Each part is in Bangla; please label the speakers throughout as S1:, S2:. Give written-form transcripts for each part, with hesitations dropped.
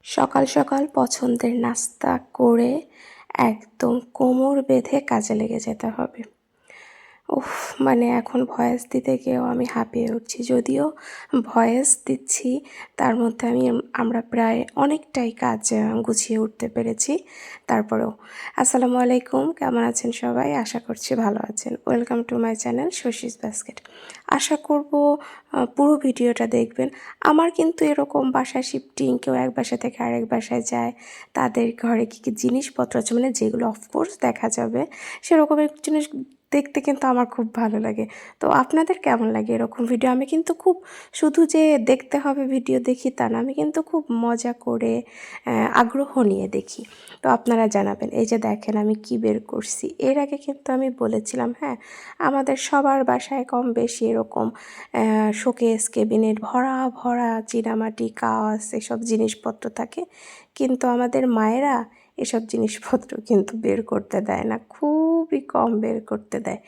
S1: সকাল সকাল পছন্দের নাস্তা করে একদম কোমর বেঁধে কাজে লেগে যেতে হবে। উফ! মানে এখন ভয়েস দিতে গিয়েও আমি হাঁপিয়ে উঠছি। যদিও ভয়েস দিচ্ছি তার মধ্যে আমরা প্রায় অনেকটাই কাজ গুছিয়ে উঠতে পেরেছি। তারপরেও আসসালামু আলাইকুম, কেমন আছেন সবাই? আশা করছি ভালো আছেন। Welcome to my channel Shashi's basket. আশা করব পুরো ভিডিওটা দেখবেন। আমার কিন্তু এরকম বাসা শিফটিং, কেউ এক বাসা থেকে আরেক বাসায় যায়, তাদের ঘরে কী কী জিনিসপত্র আছে, মানে যেগুলো অফকোর্স দেখা যাবে সেরকম এক জিনিস দেখতে কিন্তু আমার খুব ভালো লাগে। তো আপনাদের কেমন লাগে এরকম ভিডিও? আমি কিন্তু খুব শুধু যে দেখতে হবে ভিডিও দেখি তা না, আমি কিন্তু খুব মজা করে আগ্রহ নিয়ে দেখি। তো আপনারা জানাবেন। এই যে দেখেন আমি কি বের করছি। এর আগে কিন্তু আমি বলেছিলাম, হ্যাঁ, আমাদের সবার বাসায় কম বেশি এরকম শোকেস, ক্যাবিনেট ভরা ভরা চীনামাটি, কাঁচ এসব জিনিসপত্র থাকে। কিন্তু আমাদের মায়েরা এসব জিনিসপত্র কিন্তু বের করতে দেয় না, খুবই কম বের করতে দেয়।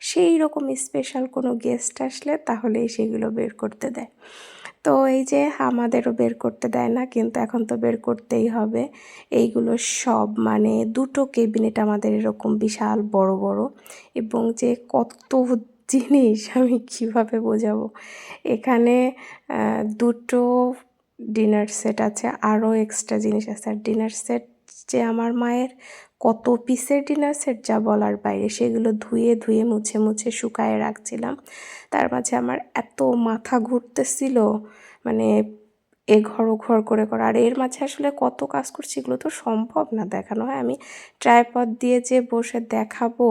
S1: সেই রকম স্পেশাল কোনো গেস্ট আসলে তাহলেই সেগুলো বের করতে দেয়। তো এই যে আমাদেরও বের করতে দেয় না, কিন্তু এখন তো বের করতেই হবে। এইগুলো সব মানে দুটো ক্যাবিনেট আমাদের এরকম বিশাল বড় বড়, এবং যে কত জিনিস আমি কিভাবে বোঝাবো। এখানে দুটো ডিনার সেট আছে, আরও এক্সট্রা জিনিস আছে। আর ডিনার সেট যে আমার মায়ের কত পিসের ডিনার সেট যা বলার বাইরে। সেগুলো ধুয়ে ধুয়ে মুছে মুছে শুকায়ে রাখছিলাম। তার মাঝে আমার এত মাথা ঘুরতেছিল, মানে এঘর ওঘর করে করা। আর এর মাঝে আসলে কত কাজ করছি, এগুলো তো সম্ভব না দেখানো। হ্যাঁ, আমি ট্রাইপড দিয়ে যে বসে দেখাবো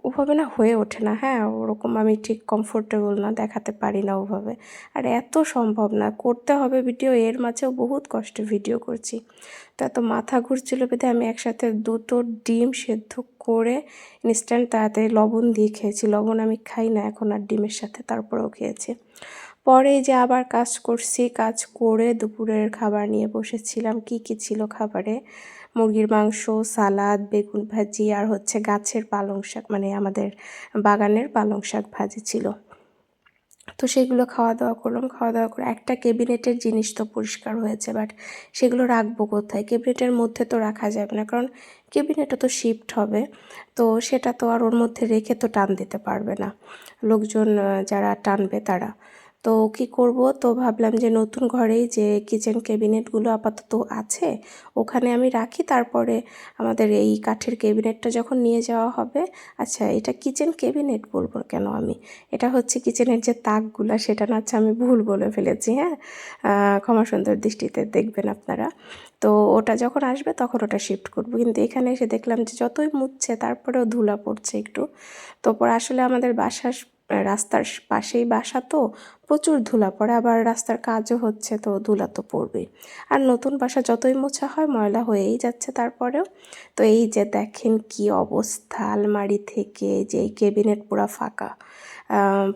S1: ওভাবে না হয়ে ওঠে না। হ্যাঁ, ওরকম আমি ঠিক কমফোর্টেবল না, দেখাতে পারি না ওভাবে। আর এত সম্ভব না, করতে হবে ভিডিও, এর মাঝেও বহুত কষ্টে ভিডিও করছি। তো এত মাথা ঘুরছিল বেঁধে আমি একসাথে দুটো ডিম সেদ্ধ করে ইনস্ট্যান্ট তাড়াতাড়ি লবণ দিয়ে খেয়েছি। লবণ আমি খাই না এখন আর ডিমের সাথে, তারপরেও খেয়েছি। পরে যে আবার কাজ করছি, কাজ করে দুপুরের খাবার নিয়ে বসেছিলাম। কি কি ছিল খাবারে? মুরগির মাংস, সালাদ, বেগুন ভাজি, আর হচ্ছে গাছের পালং শাক, মানে আমাদের বাগানের পালং শাক ভাজি ছিল। তো সেগুলো খাওয়া দাওয়া করলাম। খাওয়া দাওয়া করে একটা ক্যাবিনেটের জিনিস তো পরিষ্কার হয়েছে, বাট সেগুলো রাখবো কোথায়? ক্যাবিনেটের মধ্যে তো রাখা যাবে না, কারণ ক্যাবিনেটও তো শিফট হবে। তো সেটা তো আর ওর মধ্যে রেখে তো টান দিতে পারবে না লোকজন, যারা টানবে তারা। তো কি করব, তো ভাবলাম যে নতুন ঘরেই যে কিচেন ক্যাবিনেটগুলো আপাতত আছে ওখানে আমি রাখি। তারপরে আমাদের এই কাঠের ক্যাবিনেটটা যখন নিয়ে যাওয়া হবে, আচ্ছা এটা কিচেন ক্যাবিনেট বলবো কেন আমি, এটা হচ্ছে কিচেনের যে তাকগুলা, সেটা না, আচ্ছা আমি ভুল বলে ফেলেছি। হ্যাঁ, ক্ষমা সুন্দর দৃষ্টিতে দেখবেন আপনারা। তো ওটা যখন আসবে তখন ওটা শিফট করব। কিন্তু এখানে এসে দেখলাম যে যতই মুছছে তারপরেও ধুলা পড়ছে একটু। তো পরে আসলে আমাদের বাসার রাস্তার পাশেই বাসা, তো প্রচুর ধুলা পড়ে, আবার রাস্তার কাজও হচ্ছে, তো ধুলা তো পড়বেই। আর নতুন বাসা যতই মোছা হয় ময়লা হয়েই যাচ্ছে তারপরেও। তো এই যে দেখেন কি অবস্থা, আলমারি থেকে যে এই ক্যাবিনেট পুরো ফাঁকা।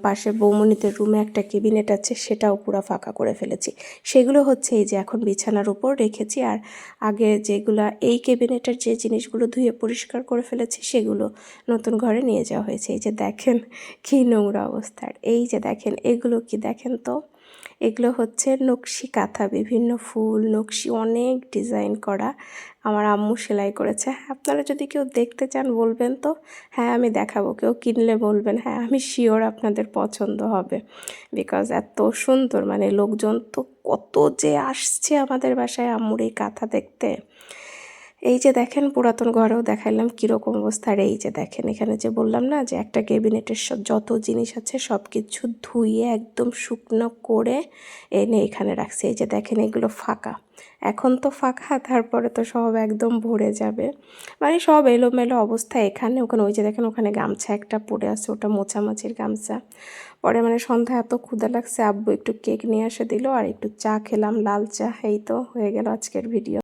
S1: পাশে বৌমনিদের রুমে একটা ক্যাবিনেট আছে, সেটাও পুরো ফাঁকা করে ফেলেছি। সেগুলো হচ্ছে এই যে এখন বিছানার উপর রেখেছি। আর আগে যেগুলা এই ক্যাবিনেটের যে জিনিসগুলো ধুয়ে পরিষ্কার করে ফেলেছি সেগুলো নতুন ঘরে নিয়ে যাওয়া হয়েছে। এই যে দেখেন কী নোংরা অবস্থার। এই যে দেখেন এগুলো কি দেখেন তো, এগুলো হচ্ছে নকশি কাঁথা, বিভিন্ন ফুল নকশি অনেক ডিজাইন করা আমার আম্মু সেলাই করেছে। আপনারা যদি কেউ দেখতে চান বলবেন তো, হ্যাঁ আমি দেখাবো। কেউ কিনলে বলবেন, হ্যাঁ আমি শিওর আপনাদের পছন্দ হবে, বিকজ এত সুন্দর, মানে লোকজন তো কত যে আসছে আমাদের বাসায় আম্মুর এই কাঁথা দেখতে। এই যে দেখেন পুরাতন ঘরেও দেখাইলাম কীরকম অবস্থা। আর এই যে দেখেন এখানে যে বললাম না যে একটা ক্যাবিনেটের সব যত জিনিস আছে সব কিছু ধুয়ে একদম শুকনো করে এনে এখানে রাখছি। এই যে দেখেন এগুলো ফাঁকা, এখন তো ফাঁকা, তারপরে তো সব একদম ভরে যাবে, মানে সব এলোমেলো অবস্থা এখানে ওখানে। ওই যে দেখেন ওখানে গামছা একটা পড়ে আছে, ওটা মোছামাছির গামছা। পরে মানে সন্ধ্যা এত ক্ষুধা লাগছে, আব্বু একটু কেক নিয়ে এসে দিল আর একটু চা খেলাম, লাল চা। এই তো হয়ে গেল আজকের ভিডিও।